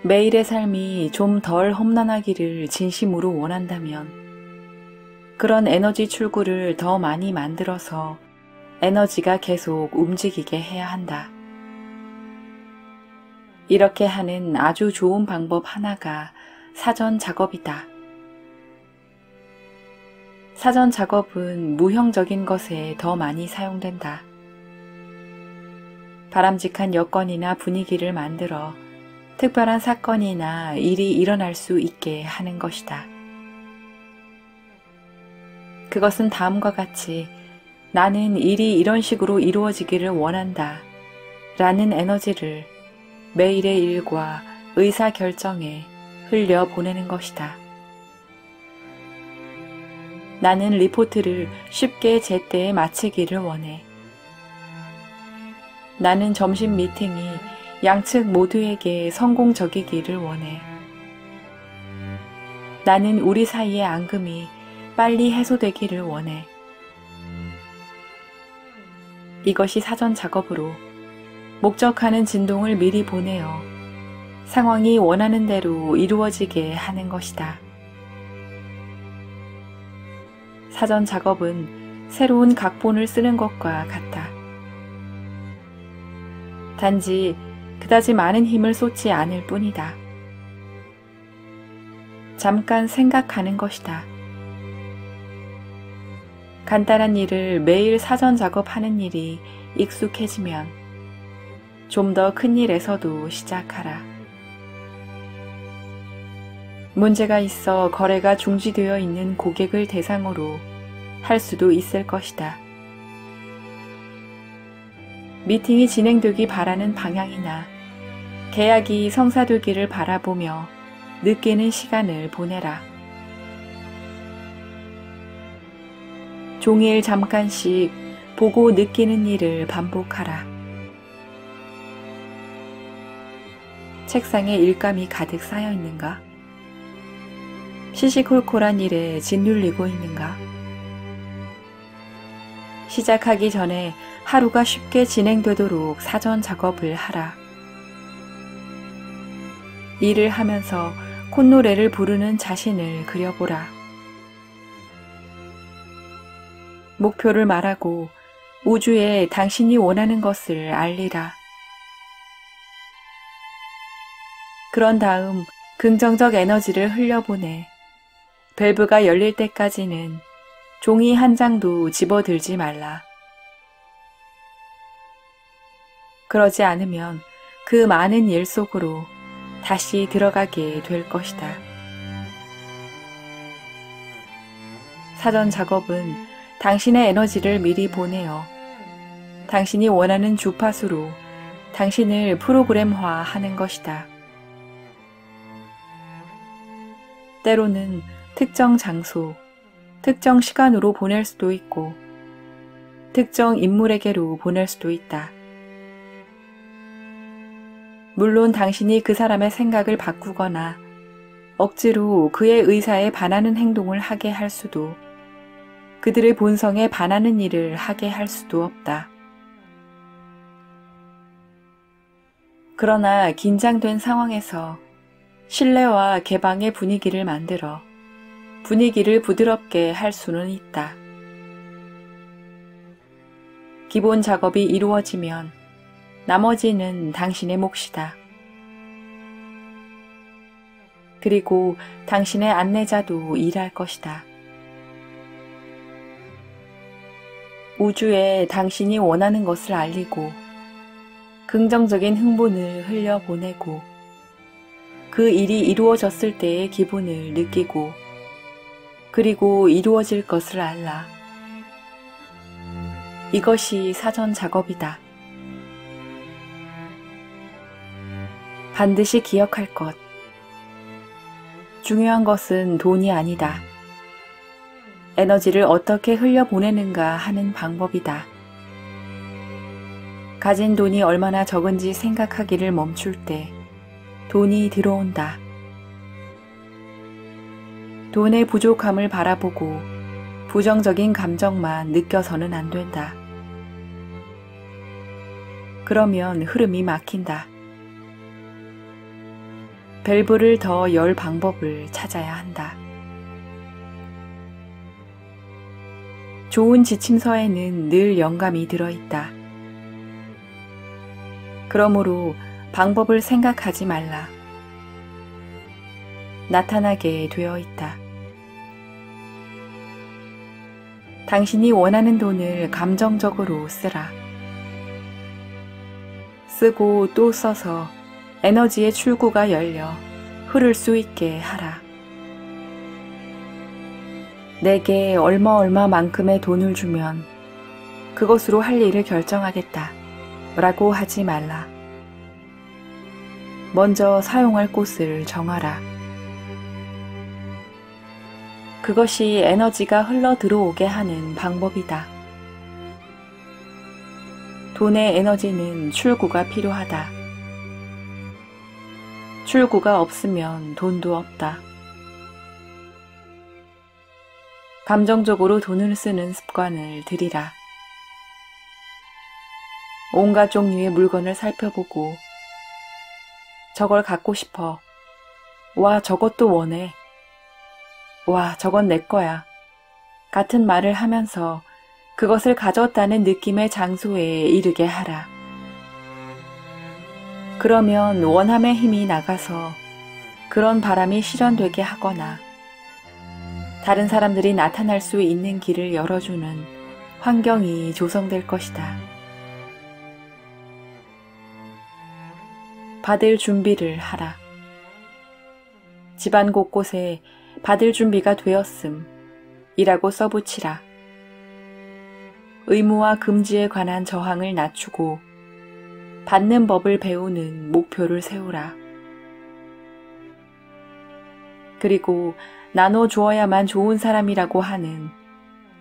매일의 삶이 좀 덜 험난하기를 진심으로 원한다면 그런 에너지 출구를 더 많이 만들어서 에너지가 계속 움직이게 해야 한다. 이렇게 하는 아주 좋은 방법 하나가 사전 작업이다. 사전 작업은 무형적인 것에 더 많이 사용된다. 바람직한 여건이나 분위기를 만들어 특별한 사건이나 일이 일어날 수 있게 하는 것이다. 그것은 다음과 같이 나는 일이 이런 식으로 이루어지기를 원한다 라는 에너지를 매일의 일과 의사결정에 흘려보내는 것이다. 나는 리포트를 쉽게 제때에 마치기를 원해. 나는 점심 미팅이 양측 모두에게 성공적이기를 원해. 나는 우리 사이의 앙금이 빨리 해소되기를 원해. 이것이 사전 작업으로 목적하는 진동을 미리 보내어 상황이 원하는 대로 이루어지게 하는 것이다. 사전 작업은 새로운 각본을 쓰는 것과 같다. 단지 그다지 많은 힘을 쏟지 않을 뿐이다. 잠깐 생각하는 것이다. 간단한 일을 매일 사전 작업하는 일이 익숙해지면 좀 더 큰 일에서도 시작하라. 문제가 있어 거래가 중지되어 있는 고객을 대상으로 할 수도 있을 것이다. 미팅이 진행되기 바라는 방향이나 계약이 성사되기를 바라보며 느끼는 시간을 보내라. 종일 잠깐씩 보고 느끼는 일을 반복하라. 책상에 일감이 가득 쌓여 있는가? 시시콜콜한 일에 짓눌리고 있는가? 시작하기 전에 하루가 쉽게 진행되도록 사전 작업을 하라. 일을 하면서 콧노래를 부르는 자신을 그려보라. 목표를 말하고 우주에 당신이 원하는 것을 알리라. 그런 다음 긍정적 에너지를 흘려보내 밸브가 열릴 때까지는 종이 한 장도 집어들지 말라. 그러지 않으면 그 많은 일 속으로 다시 들어가게 될 것이다. 사전 작업은 당신의 에너지를 미리 보내어 당신이 원하는 주파수로 당신을 프로그램화하는 것이다. 때로는 특정 장소, 특정 시간으로 보낼 수도 있고 특정 인물에게로 보낼 수도 있다. 물론 당신이 그 사람의 생각을 바꾸거나 억지로 그의 의사에 반하는 행동을 하게 할 수도 그들의 본성에 반하는 일을 하게 할 수도 없다. 그러나 긴장된 상황에서 신뢰와 개방의 분위기를 만들어 분위기를 부드럽게 할 수는 있다. 기본 작업이 이루어지면 나머지는 당신의 몫이다. 그리고 당신의 안내자도 일할 것이다. 우주에 당신이 원하는 것을 알리고 긍정적인 흥분을 흘려보내고 그 일이 이루어졌을 때의 기분을 느끼고 그리고 이루어질 것을 알라. 이것이 사전 작업이다. 반드시 기억할 것. 중요한 것은 돈이 아니다. 에너지를 어떻게 흘려보내는가 하는 방법이다. 가진 돈이 얼마나 적은지 생각하기를 멈출 때 돈이 들어온다. 돈의 부족함을 바라보고 부정적인 감정만 느껴서는 안 된다. 그러면 흐름이 막힌다. 밸브를 더 열 방법을 찾아야 한다. 좋은 지침서에는 늘 영감이 들어있다. 그러므로 방법을 생각하지 말라. 나타나게 되어 있다. 당신이 원하는 돈을 감정적으로 쓰라. 쓰고 또 써서 에너지의 출구가 열려 흐를 수 있게 하라. 내게 얼마만큼의 돈을 주면 그것으로 할 일을 결정하겠다 라고 하지 말라. 먼저 사용할 곳을 정하라. 그것이 에너지가 흘러 들어오게 하는 방법이다. 돈의 에너지는 출구가 필요하다. 출구가 없으면 돈도 없다. 감정적으로 돈을 쓰는 습관을 들이라. 온갖 종류의 물건을 살펴보고 저걸 갖고 싶어. 와, 저것도 원해. 와, 저건 내 거야. 같은 말을 하면서 그것을 가졌다는 느낌의 장소에 이르게 하라. 그러면 원함의 힘이 나가서 그런 바람이 실현되게 하거나 다른 사람들이 나타날 수 있는 길을 열어주는 환경이 조성될 것이다. 받을 준비를 하라. 집안 곳곳에 받을 준비가 되었음 이라고 써붙이라. 의무와 금지에 관한 저항을 낮추고 받는 법을 배우는 목표를 세우라. 그리고 나눠주어야만 좋은 사람이라고 하는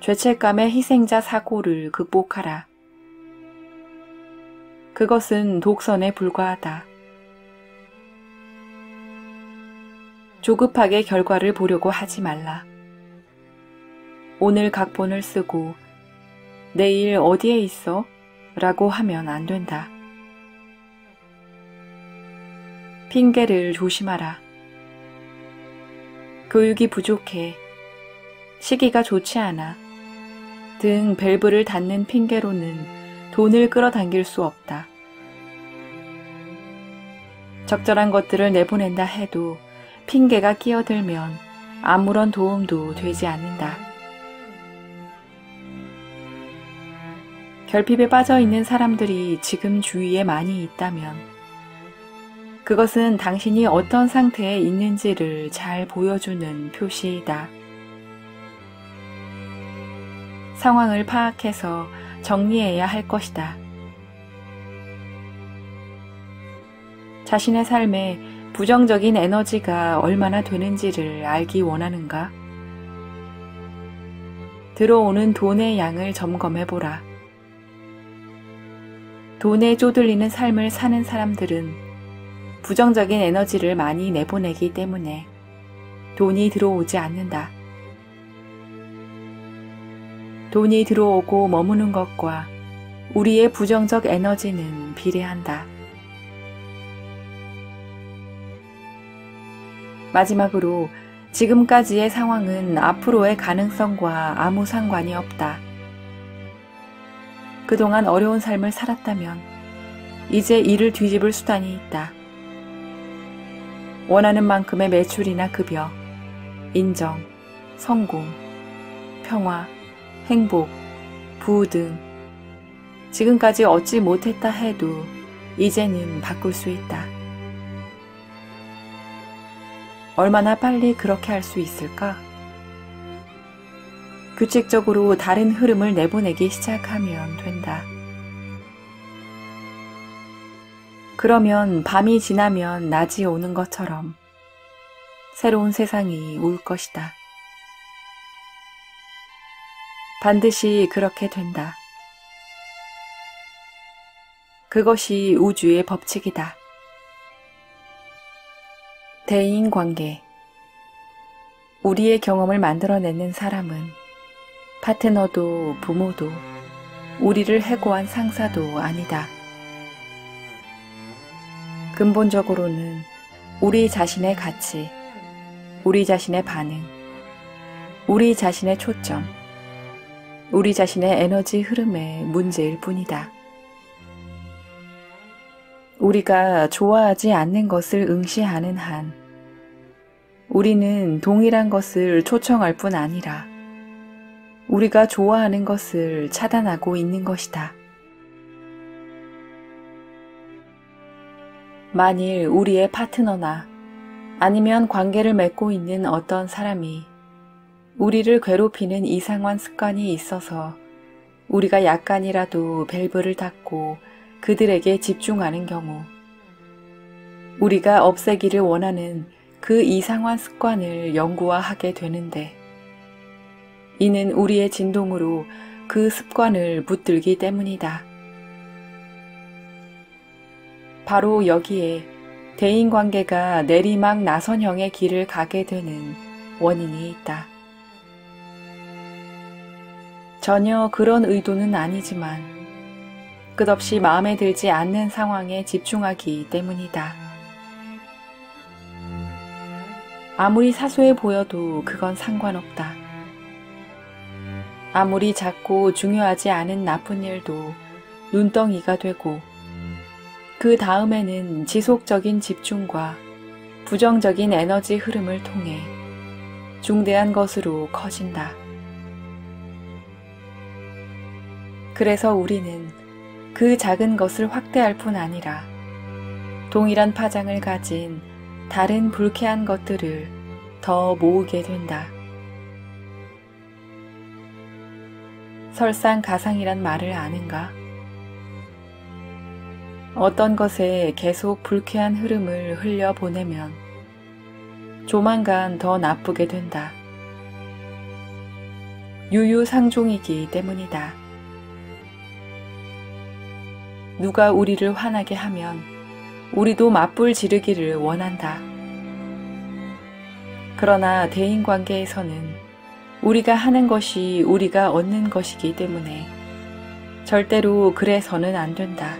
죄책감의 희생자 사고를 극복하라. 그것은 독선에 불과하다. 조급하게 결과를 보려고 하지 말라. 오늘 각본을 쓰고 내일 어디에 있어? 라고 하면 안 된다. 핑계를 조심하라. 교육이 부족해, 시기가 좋지 않아 등 밸브를 닫는 핑계로는 돈을 끌어당길 수 없다. 적절한 것들을 내보낸다 해도 핑계가 끼어들면 아무런 도움도 되지 않는다. 결핍에 빠져 있는 사람들이 지금 주위에 많이 있다면 그것은 당신이 어떤 상태에 있는지를 잘 보여주는 표시이다. 상황을 파악해서 정리해야 할 것이다. 자신의 삶에 부정적인 에너지가 얼마나 되는지를 알기 원하는가? 들어오는 돈의 양을 점검해보라. 돈에 쪼들리는 삶을 사는 사람들은 부정적인 에너지를 많이 내보내기 때문에 돈이 들어오지 않는다. 돈이 들어오고 머무는 것과 우리의 부정적 에너지는 비례한다. 마지막으로 지금까지의 상황은 앞으로의 가능성과 아무 상관이 없다. 그동안 어려운 삶을 살았다면 이제 이를 뒤집을 수단이 있다. 원하는 만큼의 매출이나 급여, 인정, 성공, 평화, 행복, 부우 등 지금까지 얻지 못했다 해도 이제는 바꿀 수 있다. 얼마나 빨리 그렇게 할 수 있을까? 규칙적으로 다른 흐름을 내보내기 시작하면 된다. 그러면 밤이 지나면 낮이 오는 것처럼 새로운 세상이 올 것이다. 반드시 그렇게 된다. 그것이 우주의 법칙이다. 대인관계. 우리의 경험을 만들어내는 사람은 파트너도 부모도 우리를 해고한 상사도 아니다. 근본적으로는 우리 자신의 가치, 우리 자신의 반응, 우리 자신의 초점, 우리 자신의 에너지 흐름의 문제일 뿐이다. 우리가 좋아하지 않는 것을 응시하는 한, 우리는 동일한 것을 초청할 뿐 아니라 우리가 좋아하는 것을 차단하고 있는 것이다. 만일 우리의 파트너나 아니면 관계를 맺고 있는 어떤 사람이 우리를 괴롭히는 이상한 습관이 있어서 우리가 약간이라도 밸브를 닫고 그들에게 집중하는 경우, 우리가 없애기를 원하는 그 이상한 습관을 영구화하게 되는데, 이는 우리의 진동으로 그 습관을 붙들기 때문이다. 바로 여기에 대인관계가 내리막 나선형의 길을 가게 되는 원인이 있다. 전혀 그런 의도는 아니지만 끝없이 마음에 들지 않는 상황에 집중하기 때문이다. 아무리 사소해 보여도 그건 상관없다. 아무리 작고 중요하지 않은 나쁜 일도 눈덩이가 되고 그 다음에는 지속적인 집중과 부정적인 에너지 흐름을 통해 중대한 것으로 커진다. 그래서 우리는 그 작은 것을 확대할 뿐 아니라 동일한 파장을 가진 다른 불쾌한 것들을 더 모으게 된다. 설상가상이란 말을 아는가? 어떤 것에 계속 불쾌한 흐름을 흘려보내면 조만간 더 나쁘게 된다. 유유상종이기 때문이다. 누가 우리를 화나게 하면 우리도 맞불 지르기를 원한다. 그러나 대인관계에서는 우리가 하는 것이 우리가 얻는 것이기 때문에 절대로 그래서는 안 된다.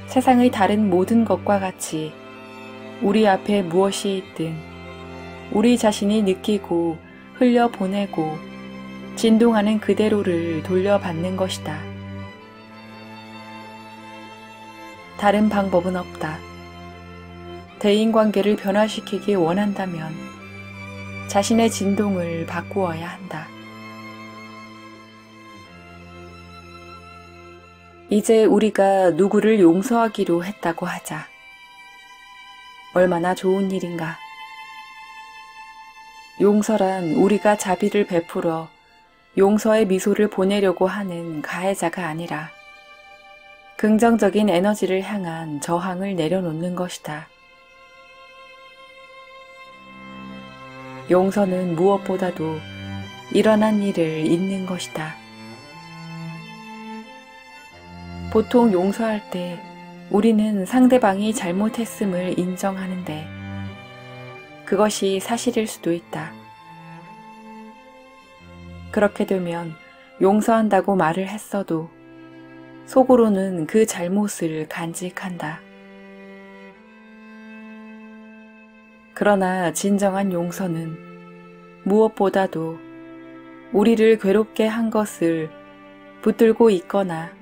세상의 다른 모든 것과 같이 우리 앞에 무엇이 있든 우리 자신이 느끼고 흘려보내고 진동하는 그대로를 돌려받는 것이다. 다른 방법은 없다. 대인관계를 변화시키기 원한다면 자신의 진동을 바꾸어야 한다. 이제 우리가 누구를 용서하기로 했다고 하자. 얼마나 좋은 일인가. 용서란 우리가 자비를 베풀어 용서의 미소를 보내려고 하는 가해자가 아니라 긍정적인 에너지를 향한 저항을 내려놓는 것이다. 용서는 무엇보다도 일어난 일을 잊는 것이다. 보통 용서할 때 우리는 상대방이 잘못했음을 인정하는데 그것이 사실일 수도 있다. 그렇게 되면 용서한다고 말을 했어도 속으로는 그 잘못을 간직한다. 그러나 진정한 용서는 무엇보다도 우리를 괴롭게 한 것을 붙들고 있거나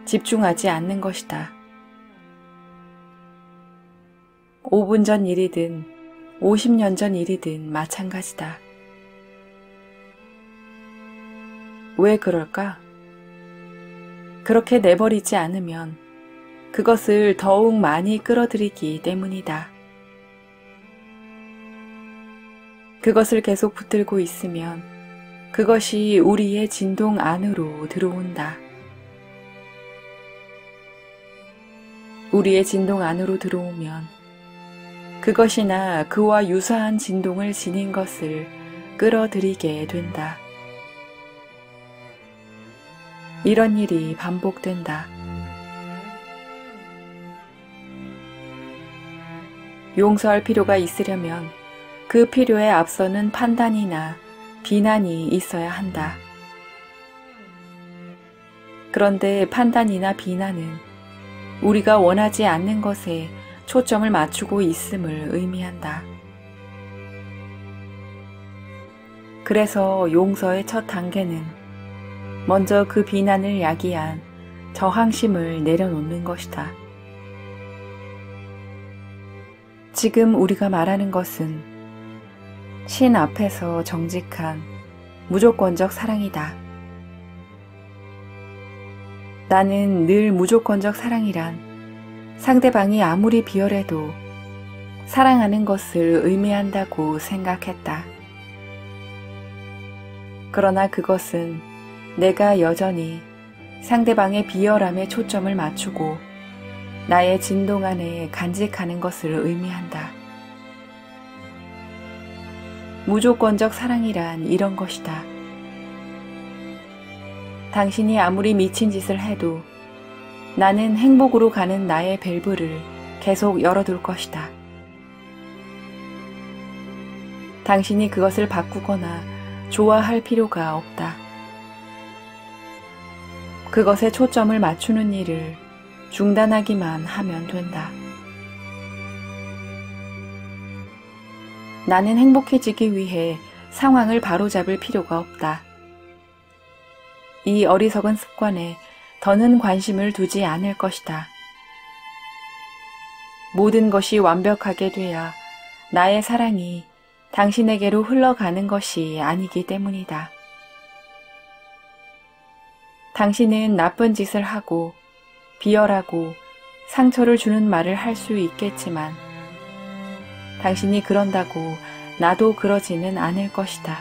집중하지 않는 것이다. 5분 전 일이든 50년 전 일이든 마찬가지다. 왜 그럴까? 그렇게 내버리지 않으면 그것을 더욱 많이 끌어들이기 때문이다. 그것을 계속 붙들고 있으면 그것이 우리의 진동 안으로 들어온다. 우리의 진동 안으로 들어오면 그것이나 그와 유사한 진동을 지닌 것을 끌어들이게 된다. 이런 일이 반복된다. 용서할 필요가 있으려면 그 필요에 앞서는 판단이나 비난이 있어야 한다. 그런데 판단이나 비난은 우리가 원하지 않는 것에 초점을 맞추고 있음을 의미한다. 그래서 용서의 첫 단계는 먼저 그 비난을 야기한 저항심을 내려놓는 것이다. 지금 우리가 말하는 것은 신 앞에서 정직한 무조건적 사랑이다. 나는 늘 무조건적 사랑이란 상대방이 아무리 비열해도 사랑하는 것을 의미한다고 생각했다. 그러나 그것은 내가 여전히 상대방의 비열함에 초점을 맞추고 나의 진동 안에 간직하는 것을 의미한다. 무조건적 사랑이란 이런 것이다. 당신이 아무리 미친 짓을 해도 나는 행복으로 가는 나의 밸브를 계속 열어둘 것이다. 당신이 그것을 바꾸거나 좋아할 필요가 없다. 그것에 초점을 맞추는 일을 중단하기만 하면 된다. 나는 행복해지기 위해 상황을 바로잡을 필요가 없다. 이 어리석은 습관에 더는 관심을 두지 않을 것이다. 모든 것이 완벽하게 돼야 나의 사랑이 당신에게로 흘러가는 것이 아니기 때문이다. 당신은 나쁜 짓을 하고 비열하고 상처를 주는 말을 할 수 있겠지만 당신이 그런다고 나도 그러지는 않을 것이다.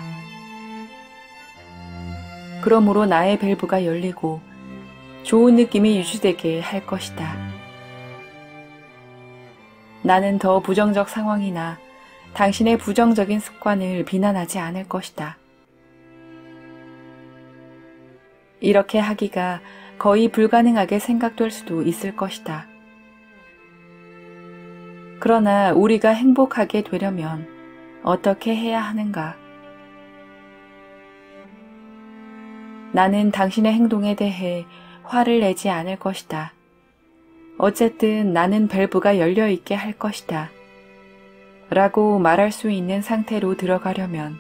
그러므로 나의 밸브가 열리고 좋은 느낌이 유지되게 할 것이다. 나는 더 부정적 상황이나 당신의 부정적인 습관을 비난하지 않을 것이다. 이렇게 하기가 거의 불가능하게 생각될 수도 있을 것이다. 그러나 우리가 행복하게 되려면 어떻게 해야 하는가? 나는 당신의 행동에 대해 화를 내지 않을 것이다. 어쨌든 나는 밸브가 열려있게 할 것이다. 라고 말할 수 있는 상태로 들어가려면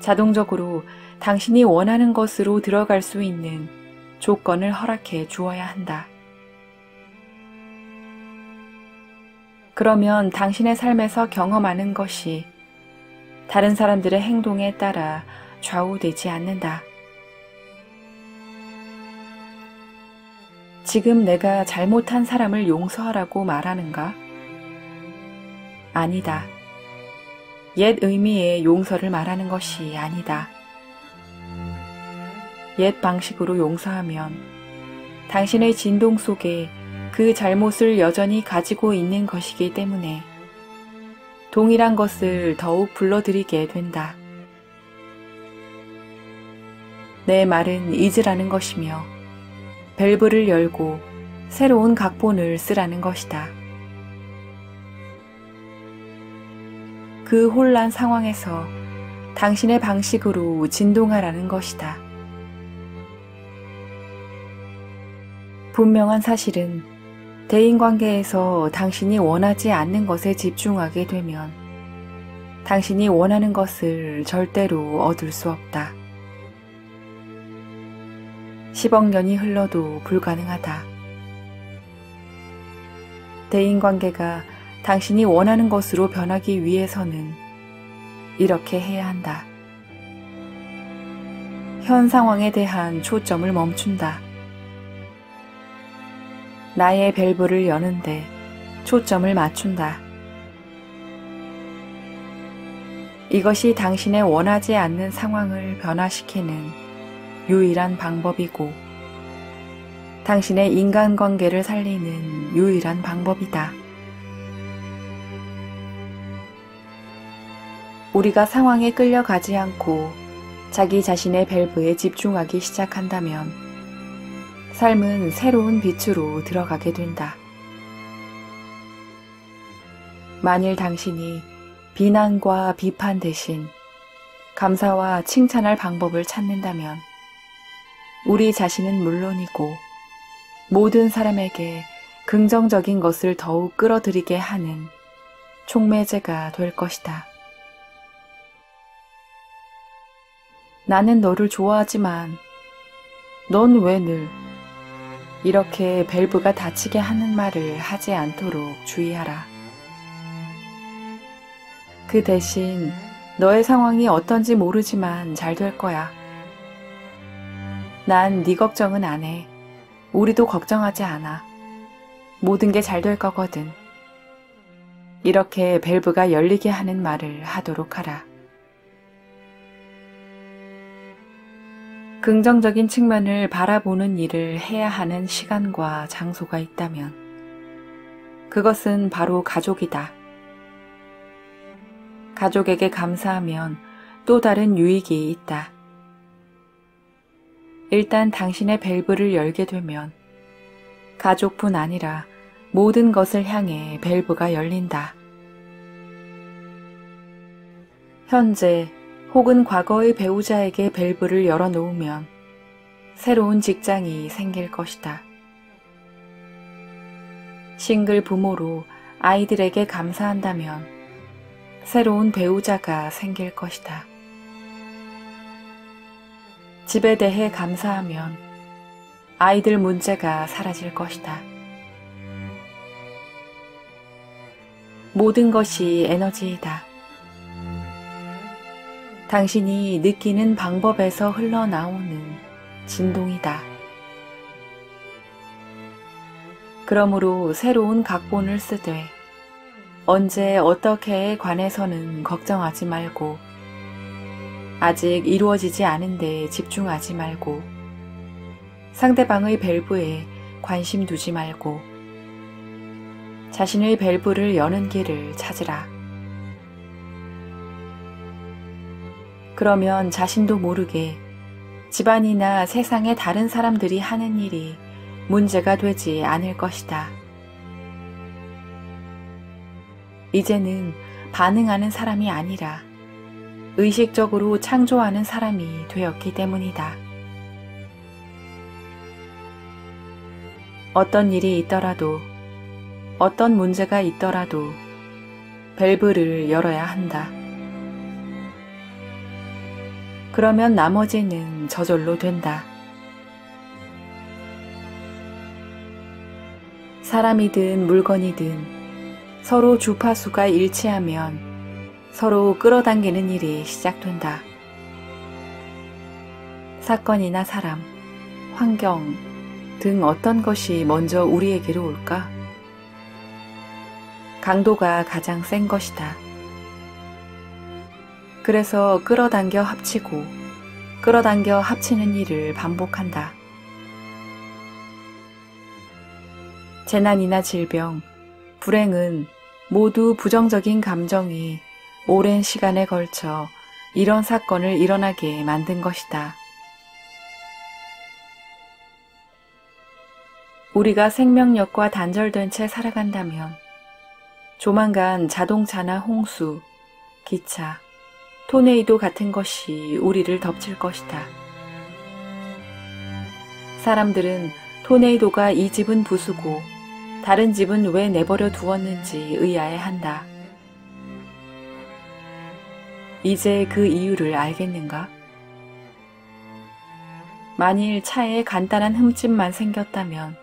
자동적으로 당신이 원하는 것으로 들어갈 수 있는 조건을 허락해 주어야 한다. 그러면 당신의 삶에서 경험하는 것이 다른 사람들의 행동에 따라 좌우되지 않는다. 지금 내가 잘못한 사람을 용서하라고 말하는가? 아니다. 옛 의미의 용서를 말하는 것이 아니다. 옛 방식으로 용서하면 당신의 진동 속에 그 잘못을 여전히 가지고 있는 것이기 때문에 동일한 것을 더욱 불러들이게 된다. 내 말은 잊으라는 것이며 밸브를 열고 새로운 각본을 쓰라는 것이다. 그 혼란 상황에서 당신의 방식으로 진동하라는 것이다. 분명한 사실은 대인관계에서 당신이 원하지 않는 것에 집중하게 되면 당신이 원하는 것을 절대로 얻을 수 없다. 10억 년이 흘러도 불가능하다. 대인관계가 당신이 원하는 것으로 변하기 위해서는 이렇게 해야 한다. 현 상황에 대한 초점을 멈춘다. 나의 밸브를 여는데 초점을 맞춘다. 이것이 당신의 원하지 않는 상황을 변화시키는 유일한 방법이고 당신의 인간관계를 살리는 유일한 방법이다. 우리가 상황에 끌려가지 않고 자기 자신의 밸브에 집중하기 시작한다면 삶은 새로운 빛으로 들어가게 된다. 만일 당신이 비난과 비판 대신 감사와 칭찬할 방법을 찾는다면 우리 자신은 물론이고 모든 사람에게 긍정적인 것을 더욱 끌어들이게 하는 촉매제가 될 것이다. 나는 너를 좋아하지만 넌 왜 늘 이렇게 밸브가 닫히게 하는 말을 하지 않도록 주의하라. 그 대신 너의 상황이 어떤지 모르지만 잘 될 거야. 난 네 걱정은 안 해. 우리도 걱정하지 않아. 모든 게 잘 될 거거든. 이렇게 밸브가 열리게 하는 말을 하도록 하라. 긍정적인 측면을 바라보는 일을 해야 하는 시간과 장소가 있다면 그것은 바로 가족이다. 가족에게 감사하면 또 다른 유익이 있다. 일단 당신의 밸브를 열게 되면 가족뿐 아니라 모든 것을 향해 밸브가 열린다. 현재 혹은 과거의 배우자에게 밸브를 열어놓으면 새로운 직장이 생길 것이다. 싱글 부모로 아이들에게 감사한다면 새로운 배우자가 생길 것이다. 집에 대해 감사하면 아이들 문제가 사라질 것이다. 모든 것이 에너지이다. 당신이 느끼는 방법에서 흘러나오는 진동이다. 그러므로 새로운 각본을 쓰되 언제 어떻게에 관해서는 걱정하지 말고 아직 이루어지지 않은 데 집중하지 말고 상대방의 밸브에 관심 두지 말고 자신의 밸브를 여는 길을 찾으라. 그러면 자신도 모르게 집안이나 세상의 다른 사람들이 하는 일이 문제가 되지 않을 것이다. 이제는 반응하는 사람이 아니라 의식적으로 창조하는 사람이 되었기 때문이다. 어떤 일이 있더라도 어떤 문제가 있더라도 밸브를 열어야 한다. 그러면 나머지는 저절로 된다. 사람이든 물건이든 서로 주파수가 일치하면 서로 끌어당기는 일이 시작된다. 사건이나 사람, 환경 등 어떤 것이 먼저 우리에게로 올까? 강도가 가장 센 것이다. 그래서 끌어당겨 합치고 끌어당겨 합치는 일을 반복한다. 재난이나 질병, 불행은 모두 부정적인 감정이 오랜 시간에 걸쳐 이런 사건을 일어나게 만든 것이다. 우리가 생명력과 단절된 채 살아간다면 조만간 자동차나 홍수, 기차, 토네이도 같은 것이 우리를 덮칠 것이다. 사람들은 토네이도가 이 집은 부수고 다른 집은 왜 내버려 두었는지 의아해한다. 이제 그 이유를 알겠는가? 만일 차에 간단한 흠집만 생겼다면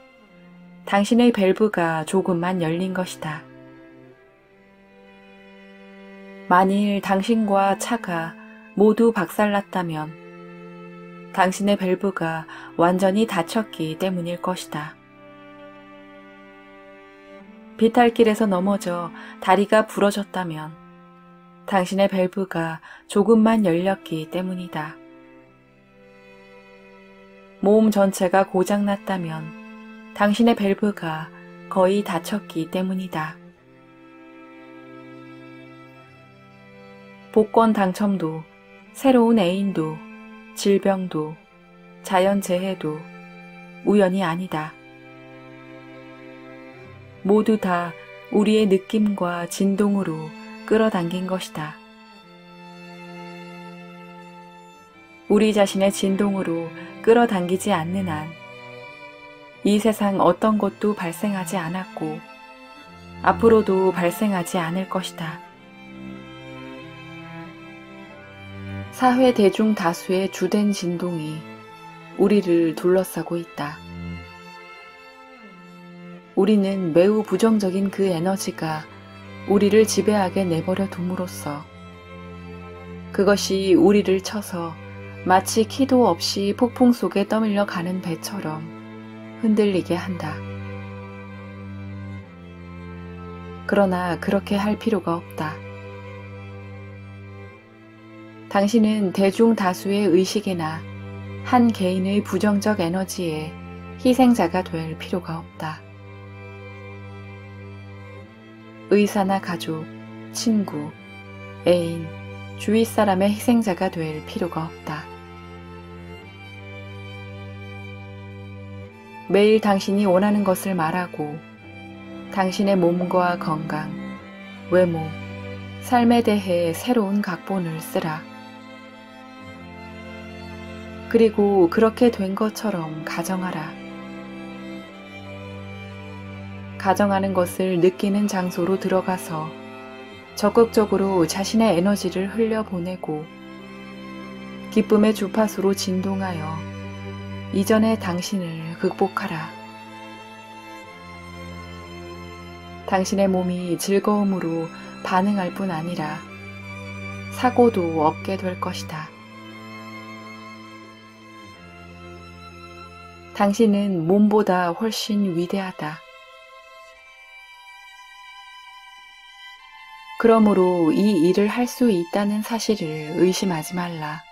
당신의 밸브가 조금만 열린 것이다. 만일 당신과 차가 모두 박살났다면 당신의 밸브가 완전히 닫혔기 때문일 것이다. 비탈길에서 넘어져 다리가 부러졌다면 당신의 밸브가 조금만 열렸기 때문이다. 몸 전체가 고장났다면 당신의 밸브가 거의 닫혔기 때문이다. 복권 당첨도, 새로운 애인도, 질병도, 자연재해도 우연이 아니다. 모두 다 우리의 느낌과 진동으로 끌어당긴 것이다. 우리 자신의 진동으로 끌어당기지 않는 한 이 세상 어떤 것도 발생하지 않았고 앞으로도 발생하지 않을 것이다. 사회 대중 다수의 주된 진동이 우리를 둘러싸고 있다. 우리는 매우 부정적인 그 에너지가 우리를 지배하게 내버려 둠으로써 그것이 우리를 쳐서 마치 키도 없이 폭풍 속에 떠밀려 가는 배처럼 흔들리게 한다. 그러나 그렇게 할 필요가 없다. 당신은 대중 다수의 의식이나 한 개인의 부정적 에너지에 희생자가 될 필요가 없다. 의사나 가족, 친구, 애인, 주위 사람의 희생자가 될 필요가 없다. 매일 당신이 원하는 것을 말하고 당신의 몸과 건강, 외모, 삶에 대해 새로운 각본을 쓰라. 그리고 그렇게 된 것처럼 가정하라. 가정하는 것을 느끼는 장소로 들어가서 적극적으로 자신의 에너지를 흘려보내고 기쁨의 주파수로 진동하여 이전의 당신을 극복하라. 당신의 몸이 즐거움으로 반응할 뿐 아니라 사고도 없게 될 것이다. 당신은 몸보다 훨씬 위대하다. 그러므로 이 일을 할 수 있다는 사실을 의심하지 말라.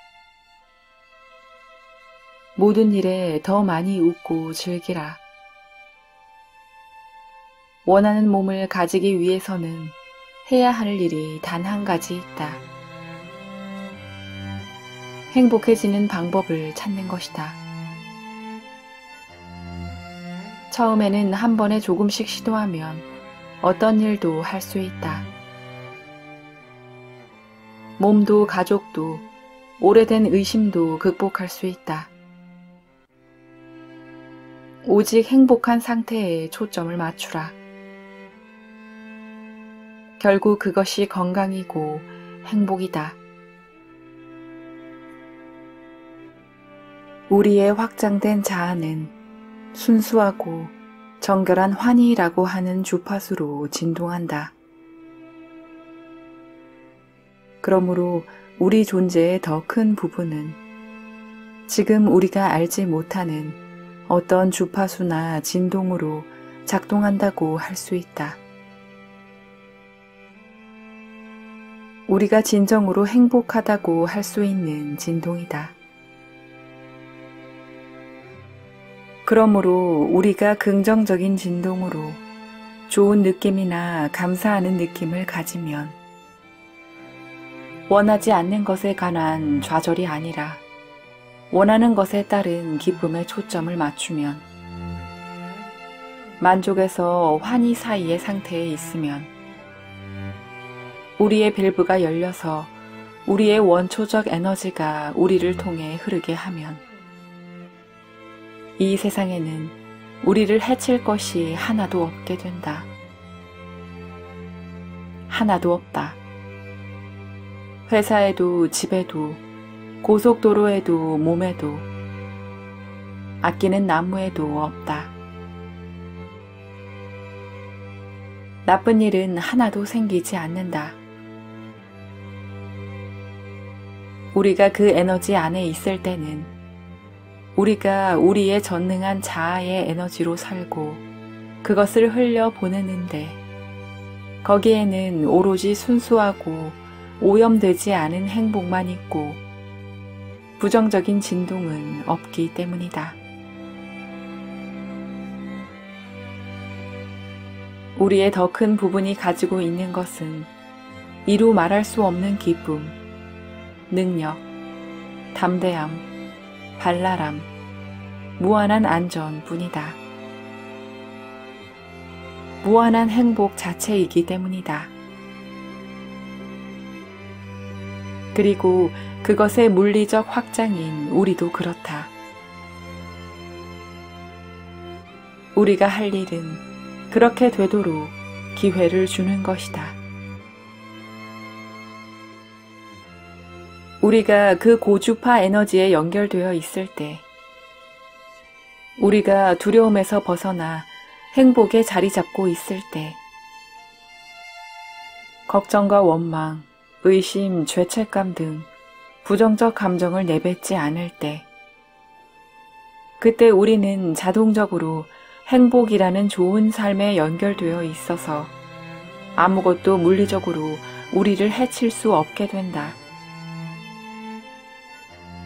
모든 일에 더 많이 웃고 즐기라. 원하는 몸을 가지기 위해서는 해야 할 일이 단 한 가지 있다. 행복해지는 방법을 찾는 것이다. 처음에는 한 번에 조금씩 시도하면 어떤 일도 할 수 있다. 몸도 가족도 오래된 의심도 극복할 수 있다. 오직 행복한 상태에 초점을 맞추라. 결국 그것이 건강이고 행복이다. 우리의 확장된 자아는 순수하고 정결한 환희라고 하는 주파수로 진동한다. 그러므로 우리 존재의 더 큰 부분은 지금 우리가 알지 못하는 어떤 주파수나 진동으로 작동한다고 할 수 있다. 우리가 진정으로 행복하다고 할 수 있는 진동이다. 그러므로 우리가 긍정적인 진동으로 좋은 느낌이나 감사하는 느낌을 가지면 원하지 않는 것에 관한 좌절이 아니라 원하는 것에 따른 기쁨에 초점을 맞추면 만족에서 환희 사이의 상태에 있으면 우리의 밸브가 열려서 우리의 원초적 에너지가 우리를 통해 흐르게 하면 이 세상에는 우리를 해칠 것이 하나도 없게 된다. 하나도 없다. 회사에도 집에도 고속도로에도 몸에도 아끼는 나무에도 없다. 나쁜 일은 하나도 생기지 않는다. 우리가 그 에너지 안에 있을 때는 우리가 우리의 전능한 자아의 에너지로 살고 그것을 흘려보내는데 거기에는 오로지 순수하고 오염되지 않은 행복만 있고 부정적인 진동은 없기 때문이다. 우리의 더 큰 부분이 가지고 있는 것은 이루 말할 수 없는 기쁨, 능력, 담대함, 발랄함, 무한한 안전뿐이다. 무한한 행복 자체이기 때문이다. 그리고 그것의 물리적 확장인 우리도 그렇다. 우리가 할 일은 그렇게 되도록 기회를 주는 것이다. 우리가 그 고주파 에너지에 연결되어 있을 때, 우리가 두려움에서 벗어나 행복에 자리 잡고 있을 때, 걱정과 원망, 의심, 죄책감 등 부정적 감정을 내뱉지 않을 때, 그때 우리는 자동적으로 행복이라는 좋은 삶에 연결되어 있어서 아무것도 물리적으로 우리를 해칠 수 없게 된다.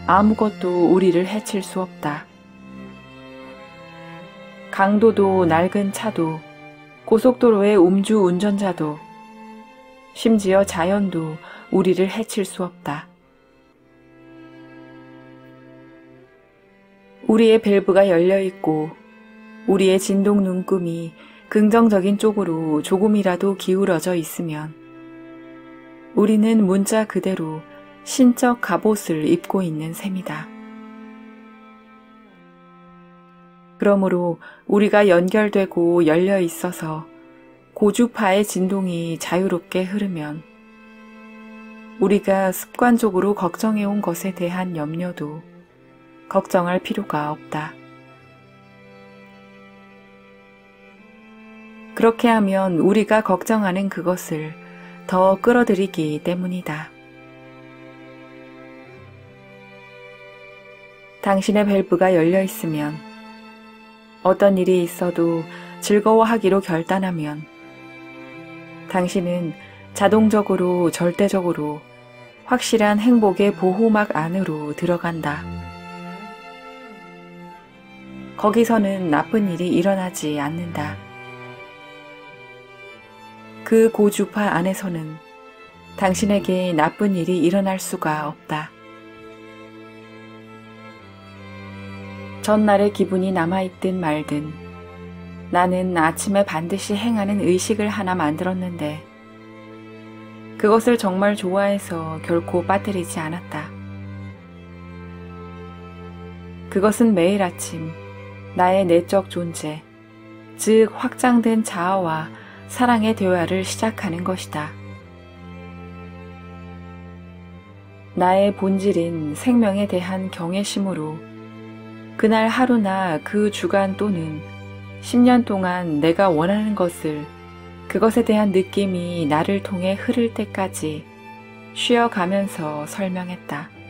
아무것도 우리를 해칠 수 없다. 강도도 낡은 차도 고속도로의 음주 운전자도 심지어 자연도 우리를 해칠 수 없다. 우리의 밸브가 열려있고 우리의 진동 눈금이 긍정적인 쪽으로 조금이라도 기울어져 있으면 우리는 문자 그대로 신적 갑옷을 입고 있는 셈이다. 그러므로 우리가 연결되고 열려 있어서 고주파의 진동이 자유롭게 흐르면 우리가 습관적으로 걱정해온 것에 대한 염려도 걱정할 필요가 없다. 그렇게 하면 우리가 걱정하는 그것을 더 끌어들이기 때문이다. 당신의 밸브가 열려 있으면 어떤 일이 있어도 즐거워하기로 결단하면 당신은 자동적으로 절대적으로 확실한 행복의 보호막 안으로 들어간다. 거기서는 나쁜 일이 일어나지 않는다. 그 고주파 안에서는 당신에게 나쁜 일이 일어날 수가 없다. 전날의 기분이 남아있든 말든 나는 아침에 반드시 행하는 의식을 하나 만들었는데 그것을 정말 좋아해서 결코 빠뜨리지 않았다. 그것은 매일 아침 나의 내적 존재, 즉 확장된 자아와 사랑의 대화를 시작하는 것이다. 나의 본질인 생명에 대한 경외심으로 그날 하루나 그 주간 또는 10년 동안 내가 원하는 것을 그것에 대한 느낌이 나를 통해 흐를 때까지 쉬어가면서 설명했다.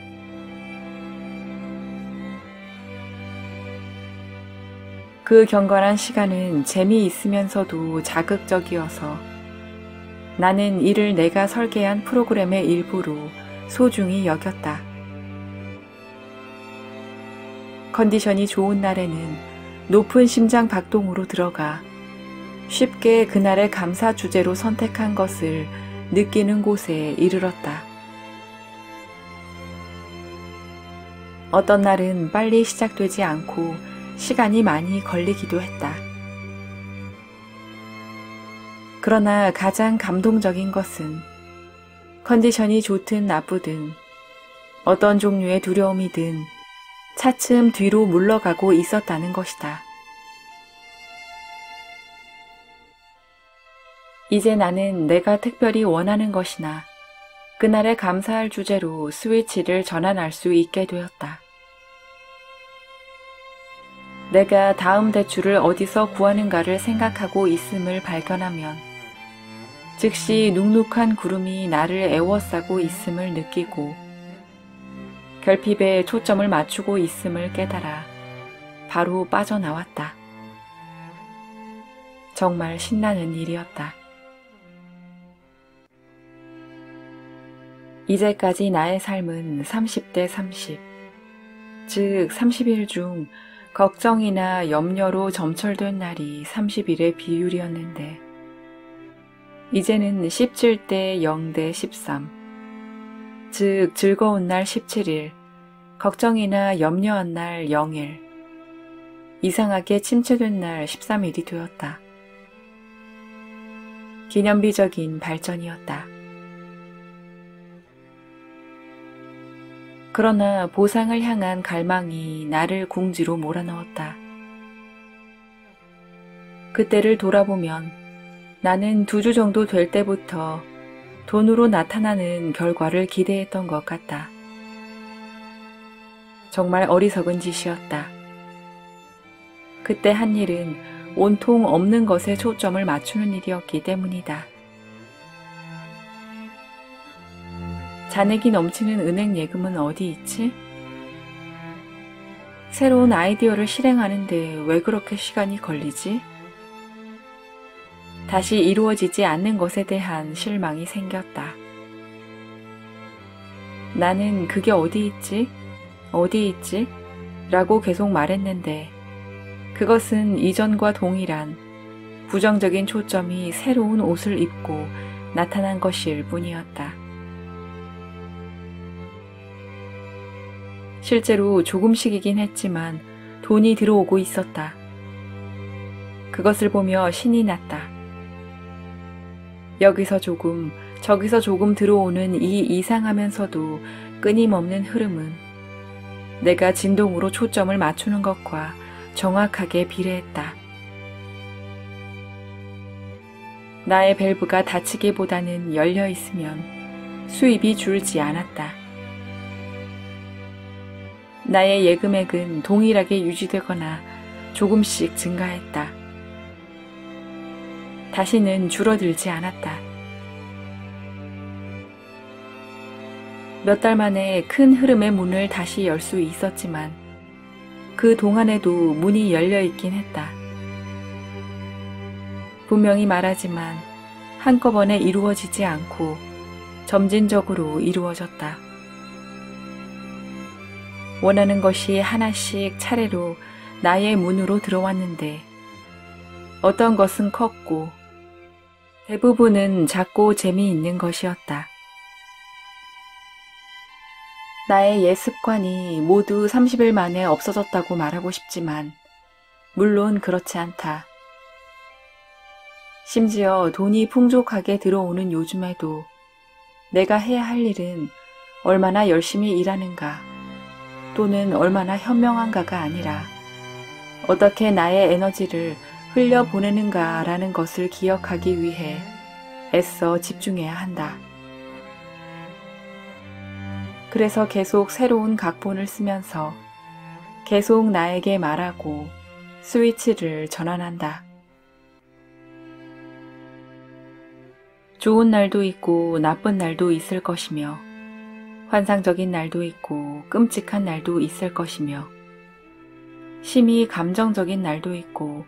그 경건한 시간은 재미있으면서도 자극적이어서 나는 이를 내가 설계한 프로그램의 일부로 소중히 여겼다. 컨디션이 좋은 날에는 높은 심장 박동으로 들어가 쉽게 그날의 감사 주제로 선택한 것을 느끼는 곳에 이르렀다. 어떤 날은 빨리 시작되지 않고 시간이 많이 걸리기도 했다. 그러나 가장 감동적인 것은 컨디션이 좋든 나쁘든 어떤 종류의 두려움이든 차츰 뒤로 물러가고 있었다는 것이다. 이제 나는 내가 특별히 원하는 것이나 그날에 감사할 주제로 스위치를 전환할 수 있게 되었다. 내가 다음 대출을 어디서 구하는가를 생각하고 있음을 발견하면 즉시 눅눅한 구름이 나를 에워싸고 있음을 느끼고 결핍에 초점을 맞추고 있음을 깨달아 바로 빠져나왔다. 정말 신나는 일이었다. 이제까지 나의 삶은 30대 30, 즉 30일 중 걱정이나 염려로 점철된 날이 30일의 비율이었는데 이제는 17대 0대 13, 즉 즐거운 날 17일, 걱정이나 염려한 날 0일, 이상하게 침체된 날 13일이 되었다. 기념비적인 발전이었다. 그러나 보상을 향한 갈망이 나를 궁지로 몰아넣었다. 그때를 돌아보면 나는 2주 정도 될 때부터 돈으로 나타나는 결과를 기대했던 것 같다. 정말 어리석은 짓이었다. 그때 한 일은 온통 없는 것에 초점을 맞추는 일이었기 때문이다. 잔액이 넘치는 은행 예금은 어디 있지? 새로운 아이디어를 실행하는데 왜 그렇게 시간이 걸리지? 다시 이루어지지 않는 것에 대한 실망이 생겼다. 나는 그게 어디 있지? 어디 있지? 라고 계속 말했는데 그것은 이전과 동일한 부정적인 초점이 새로운 옷을 입고 나타난 것일 뿐이었다. 실제로 조금씩이긴 했지만 돈이 들어오고 있었다. 그것을 보며 신이 났다. 여기서 조금, 저기서 조금 들어오는 이 이상하면서도 끊임없는 흐름은 내가 진동으로 초점을 맞추는 것과 정확하게 비례했다. 나의 밸브가 닫히기보다는 열려 있으면 수입이 줄지 않았다. 나의 예금액은 동일하게 유지되거나 조금씩 증가했다. 다시는 줄어들지 않았다. 몇 달 만에 큰 흐름의 문을 다시 열 수 있었지만 그 동안에도 문이 열려 있긴 했다. 분명히 말하지만 한꺼번에 이루어지지 않고 점진적으로 이루어졌다. 원하는 것이 하나씩 차례로 나의 문으로 들어왔는데 어떤 것은 컸고 대부분은 작고 재미있는 것이었다. 나의 옛 습관이 모두 30일 만에 없어졌다고 말하고 싶지만 물론 그렇지 않다. 심지어 돈이 풍족하게 들어오는 요즘에도 내가 해야 할 일은 얼마나 열심히 일하는가 또는 얼마나 현명한가가 아니라 어떻게 나의 에너지를 흘려보내는가라는 것을 기억하기 위해 애써 집중해야 한다. 그래서 계속 새로운 각본을 쓰면서 계속 나에게 말하고 스위치를 전환한다. 좋은 날도 있고 나쁜 날도 있을 것이며 환상적인 날도 있고 끔찍한 날도 있을 것이며 심히 감정적인 날도 있고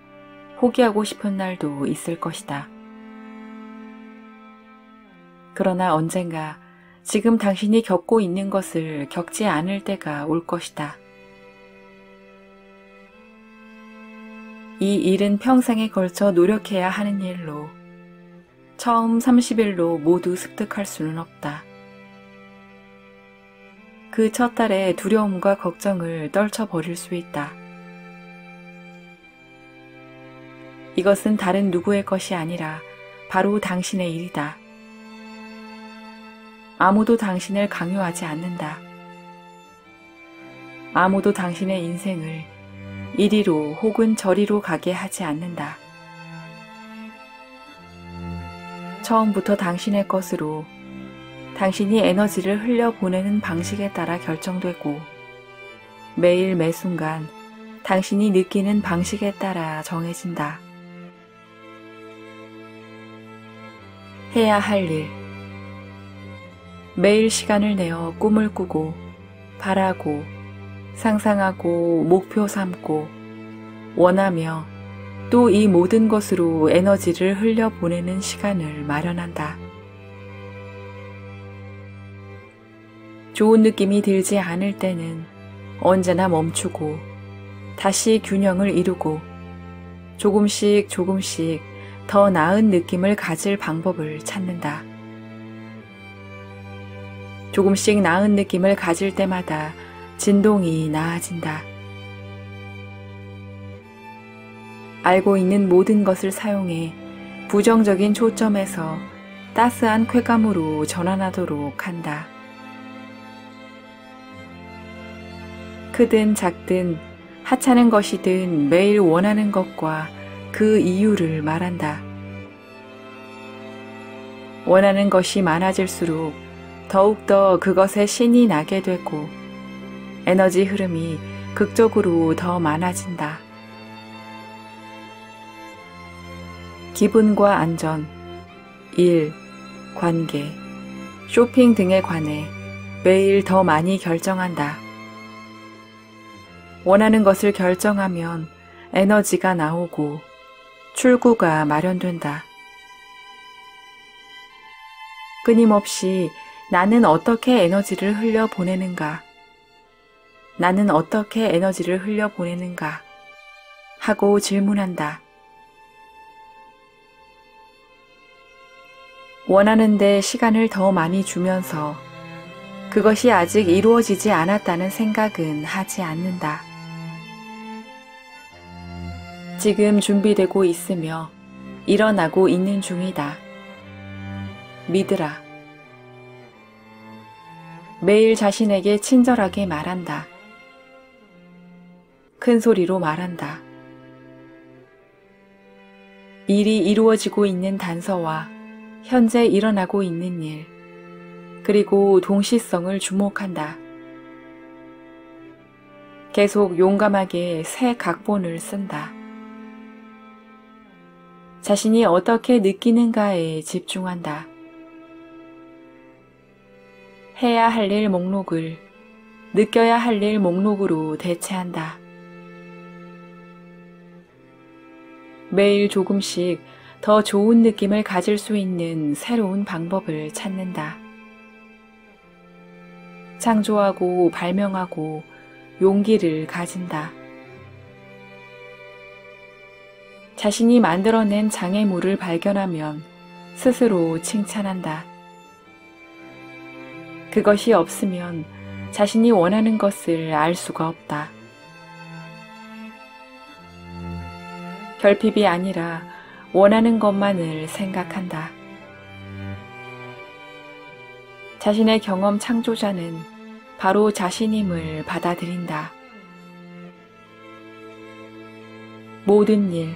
포기하고 싶은 날도 있을 것이다. 그러나 언젠가 지금 당신이 겪고 있는 것을 겪지 않을 때가 올 것이다. 이 일은 평생에 걸쳐 노력해야 하는 일로 처음 30일로 모두 습득할 수는 없다. 그 첫 달에 두려움과 걱정을 떨쳐버릴 수 있다. 이것은 다른 누구의 것이 아니라 바로 당신의 일이다. 아무도 당신을 강요하지 않는다. 아무도 당신의 인생을 이리로 혹은 저리로 가게 하지 않는다. 처음부터 당신의 것으로 당신이 에너지를 흘려보내는 방식에 따라 결정되고 매일 매순간 당신이 느끼는 방식에 따라 정해진다. 해야 할 일. 매일 시간을 내어 꿈을 꾸고 바라고 상상하고 목표 삼고 원하며 또 이 모든 것으로 에너지를 흘려보내는 시간을 마련한다. 좋은 느낌이 들지 않을 때는 언제나 멈추고 다시 균형을 이루고 조금씩 더 나은 느낌을 가질 방법을 찾는다. 조금씩 나은 느낌을 가질 때마다 진동이 나아진다. 알고 있는 모든 것을 사용해 부정적인 초점에서 따스한 쾌감으로 전환하도록 한다. 크든 작든 하찮은 것이든 매일 원하는 것과 그 이유를 말한다. 원하는 것이 많아질수록 더욱더 그것에 신이 나게 되고 에너지 흐름이 극적으로 더 많아진다. 기분과 안전, 일, 관계, 쇼핑 등에 관해 매일 더 많이 결정한다. 원하는 것을 결정하면 에너지가 나오고 출구가 마련된다. 끊임없이 나는 어떻게 에너지를 흘려보내는가? 나는 어떻게 에너지를 흘려보내는가? 하고 질문한다. 원하는데 시간을 더 많이 주면서 그것이 아직 이루어지지 않았다는 생각은 하지 않는다. 지금 준비되고 있으며 일어나고 있는 중이다. 믿으라. 매일 자신에게 친절하게 말한다. 큰 소리로 말한다. 일이 이루어지고 있는 단서와 현재 일어나고 있는 일, 그리고 동시성을 주목한다. 계속 용감하게 새 각본을 쓴다. 자신이 어떻게 느끼는가에 집중한다. 해야 할 일 목록을 느껴야 할 일 목록으로 대체한다. 매일 조금씩 더 좋은 느낌을 가질 수 있는 새로운 방법을 찾는다. 창조하고 발명하고 용기를 가진다. 자신이 만들어낸 장애물을 발견하면 스스로 칭찬한다. 그것이 없으면 자신이 원하는 것을 알 수가 없다. 결핍이 아니라 원하는 것만을 생각한다. 자신의 경험 창조자는 바로 자신임을 받아들인다. 모든 일,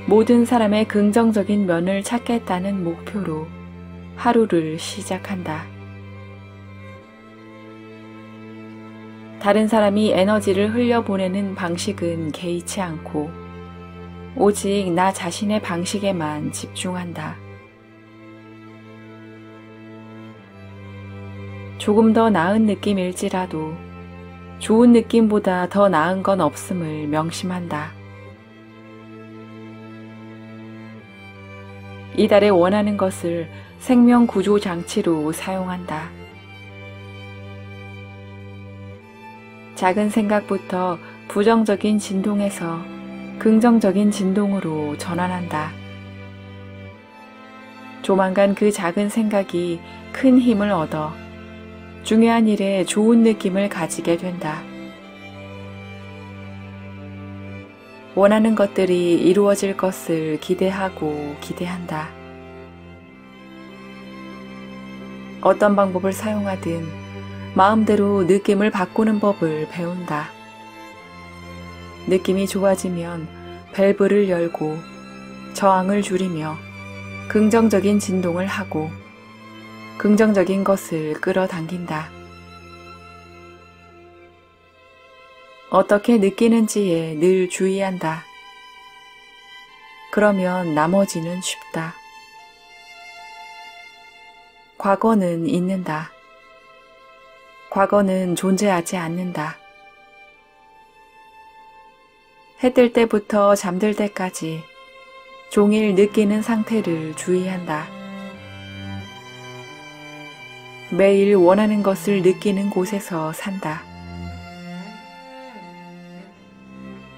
모든 사람의 긍정적인 면을 찾겠다는 목표로 하루를 시작한다. 다른 사람이 에너지를 흘려보내는 방식은 개의치 않고 오직 나 자신의 방식에만 집중한다. 조금 더 나은 느낌일지라도 좋은 느낌보다 더 나은 건 없음을 명심한다. 이달에 원하는 것을 생명 구조 장치로 사용한다. 작은 생각부터 부정적인 진동에서 긍정적인 진동으로 전환한다. 조만간 그 작은 생각이 큰 힘을 얻어 중요한 일에 좋은 느낌을 가지게 된다. 원하는 것들이 이루어질 것을 기대하고 기대한다. 어떤 방법을 사용하든 마음대로 느낌을 바꾸는 법을 배운다. 느낌이 좋아지면 밸브를 열고 저항을 줄이며 긍정적인 진동을 하고 긍정적인 것을 끌어당긴다. 어떻게 느끼는지에 늘 주의한다. 그러면 나머지는 쉽다. 과거는 있는다. 과거는 존재하지 않는다. 해 뜰 때부터 잠들 때까지 종일 느끼는 상태를 주의한다. 매일 원하는 것을 느끼는 곳에서 산다.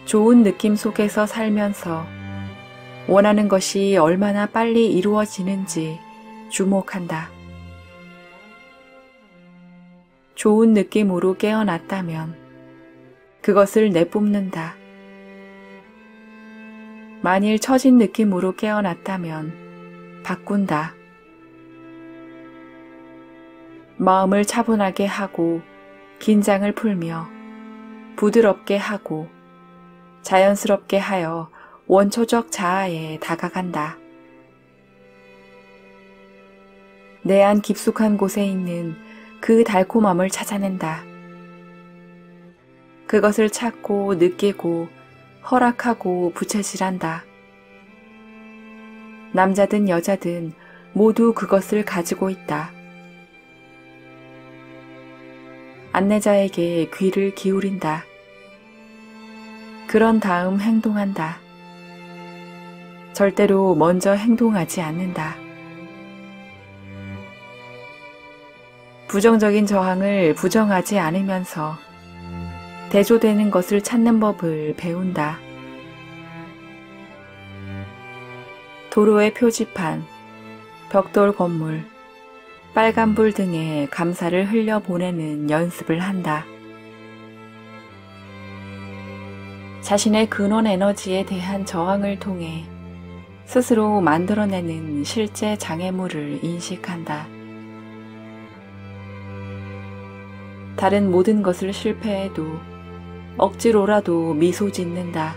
좋은 느낌 속에서 살면서 원하는 것이 얼마나 빨리 이루어지는지 주목한다. 좋은 느낌으로 깨어났다면 그것을 내뿜는다. 만일 처진 느낌으로 깨어났다면 바꾼다. 마음을 차분하게 하고 긴장을 풀며 부드럽게 하고 자연스럽게 하여 원초적 자아에 다가간다. 내 안 깊숙한 곳에 있는 그 달콤함을 찾아낸다. 그것을 찾고 느끼고 허락하고 부채질한다. 남자든 여자든 모두 그것을 가지고 있다. 안내자에게 귀를 기울인다. 그런 다음 행동한다. 절대로 먼저 행동하지 않는다. 부정적인 저항을 부정하지 않으면서 대조되는 것을 찾는 법을 배운다. 도로의 표지판, 벽돌 건물, 빨간불 등에 감사를 흘려보내는 연습을 한다. 자신의 근원 에너지에 대한 저항을 통해 스스로 만들어내는 실제 장애물을 인식한다. 다른 모든 것을 실패해도 억지로라도 미소 짓는다.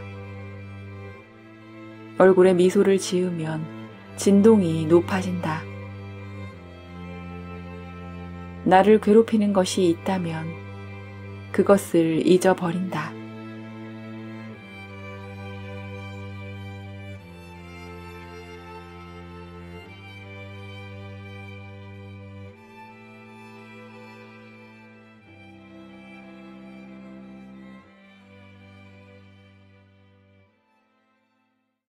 얼굴에 미소를 지으면 진동이 높아진다. 나를 괴롭히는 것이 있다면 그것을 잊어버린다.